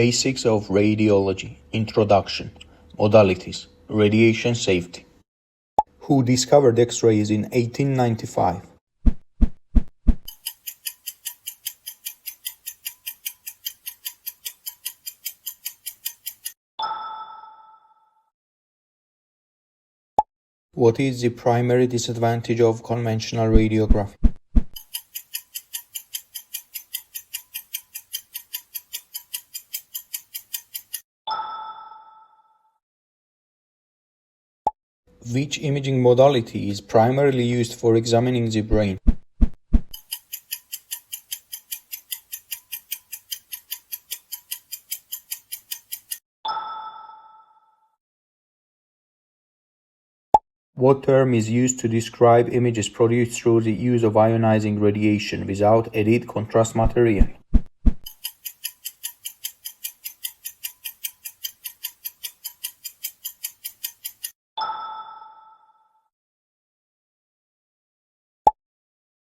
Basics of Radiology. Introduction. Modalities. Radiation Safety. Who discovered X-rays in 1895? What is the primary disadvantage of conventional radiography? Which imaging modality is primarily used for examining the brain? What term is used to describe images produced through the use of ionizing radiation without added contrast material?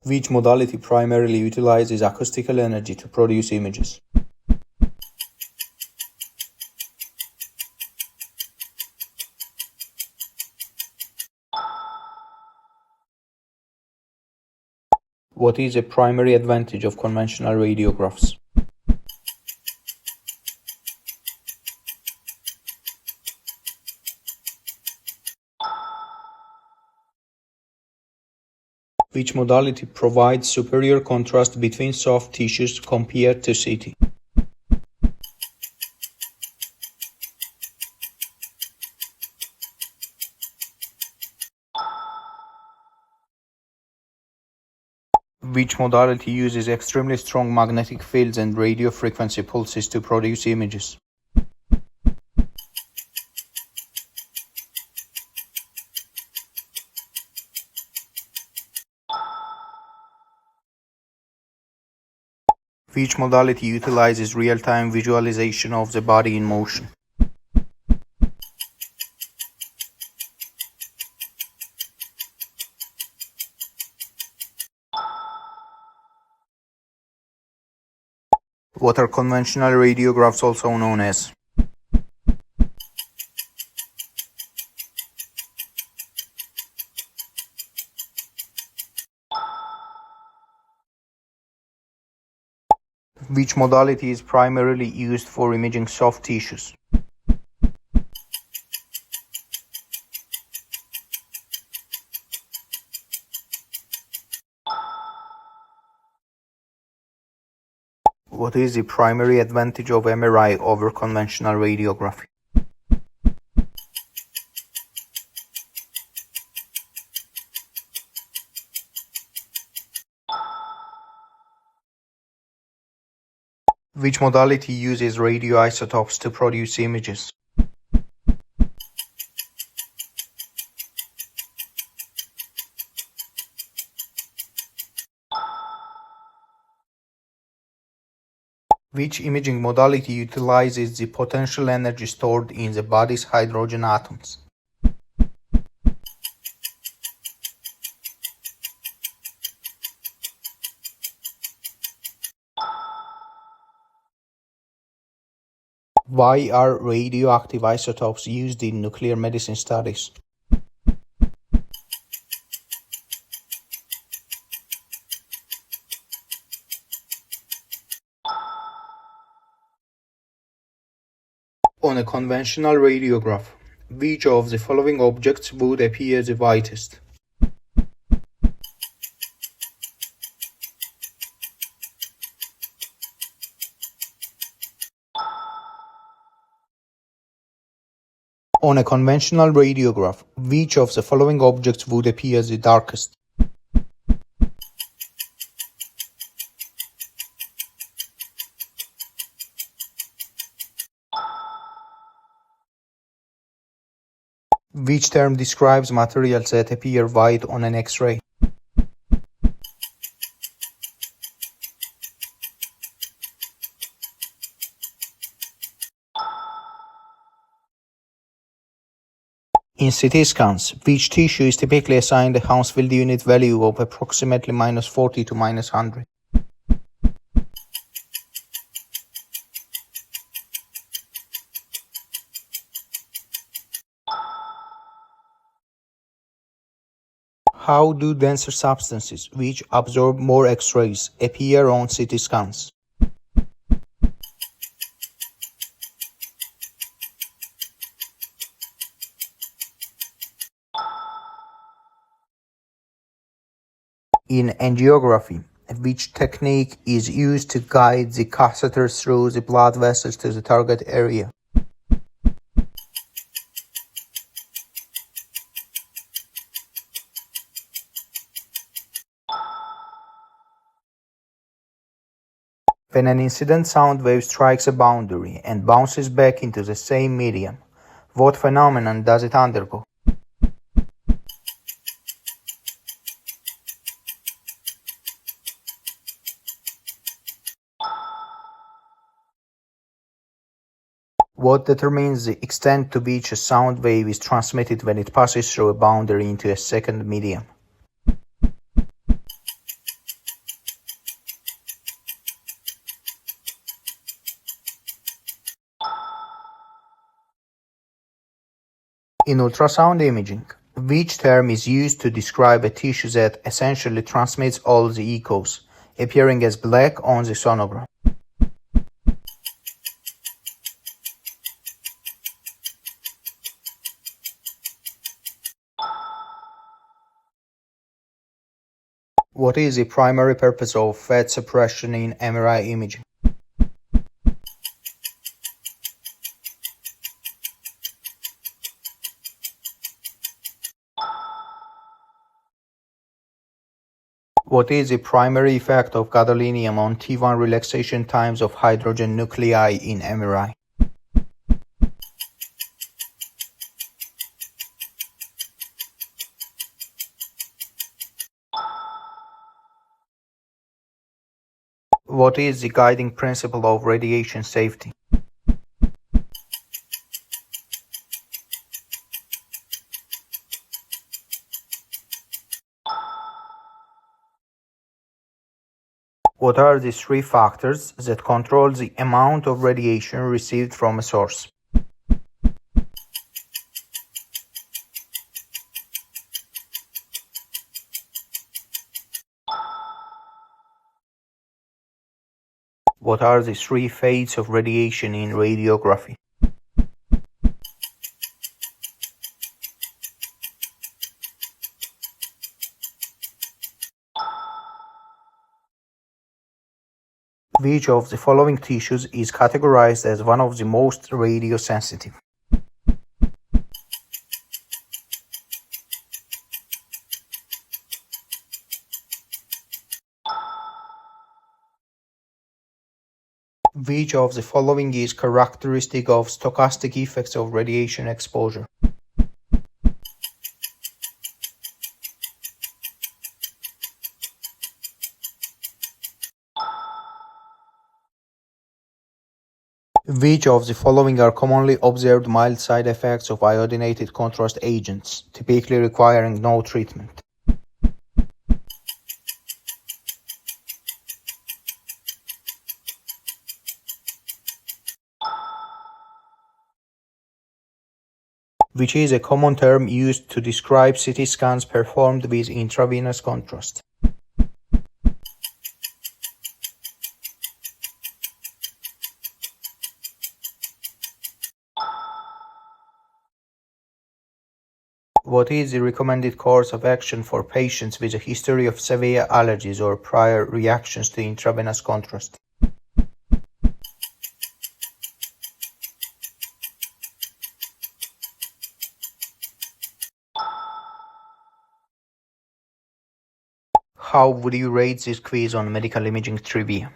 Which modality primarily utilizes acoustical energy to produce images? What is a primary advantage of conventional radiographs? Which modality provides superior contrast between soft tissues compared to CT? Which modality uses extremely strong magnetic fields and radio frequency pulses to produce images? Which modality utilizes real-time visualization of the body in motion? What are conventional radiographs also known as? Which modality is primarily used for imaging soft tissues? What is the primary advantage of MRI over conventional radiography? Which modality uses radioisotopes to produce images? Which imaging modality utilizes the potential energy stored in the body's hydrogen atoms? Why are radioactive isotopes used in nuclear medicine studies? On a conventional radiograph, which of the following objects would appear the whitest? On a conventional radiograph, which of the following objects would appear the darkest? Which term describes materials that appear white on an X-ray? In CT scans, which tissue is typically assigned a Hounsfield unit value of approximately -40 to -100? How do denser substances, which absorb more X-rays, appear on CT scans? In angiography, which technique is used to guide the catheter through the blood vessels to the target area? When an incident sound wave strikes a boundary and bounces back into the same medium, what phenomenon does it undergo? What determines the extent to which a sound wave is transmitted when it passes through a boundary into a second medium? In ultrasound imaging, which term is used to describe a tissue that essentially transmits all the echoes, appearing as black on the sonogram? What is the primary purpose of fat suppression in MRI imaging? What is the primary effect of gadolinium on T1 relaxation times of hydrogen nuclei in MRI? What is the guiding principle of radiation safety? What are the three factors that control the amount of radiation received from a source? What are the three phases of radiation in radiography? Which of the following tissues is categorized as one of the most radiosensitive? Which of the following is characteristic of stochastic effects of radiation exposure? Which of the following are commonly observed mild side effects of iodinated contrast agents, typically requiring no treatment? Which is a common term used to describe CT scans performed with intravenous contrast? What is the recommended course of action for patients with a history of severe allergies or prior reactions to intravenous contrast? How would you rate this quiz on medical imaging trivia?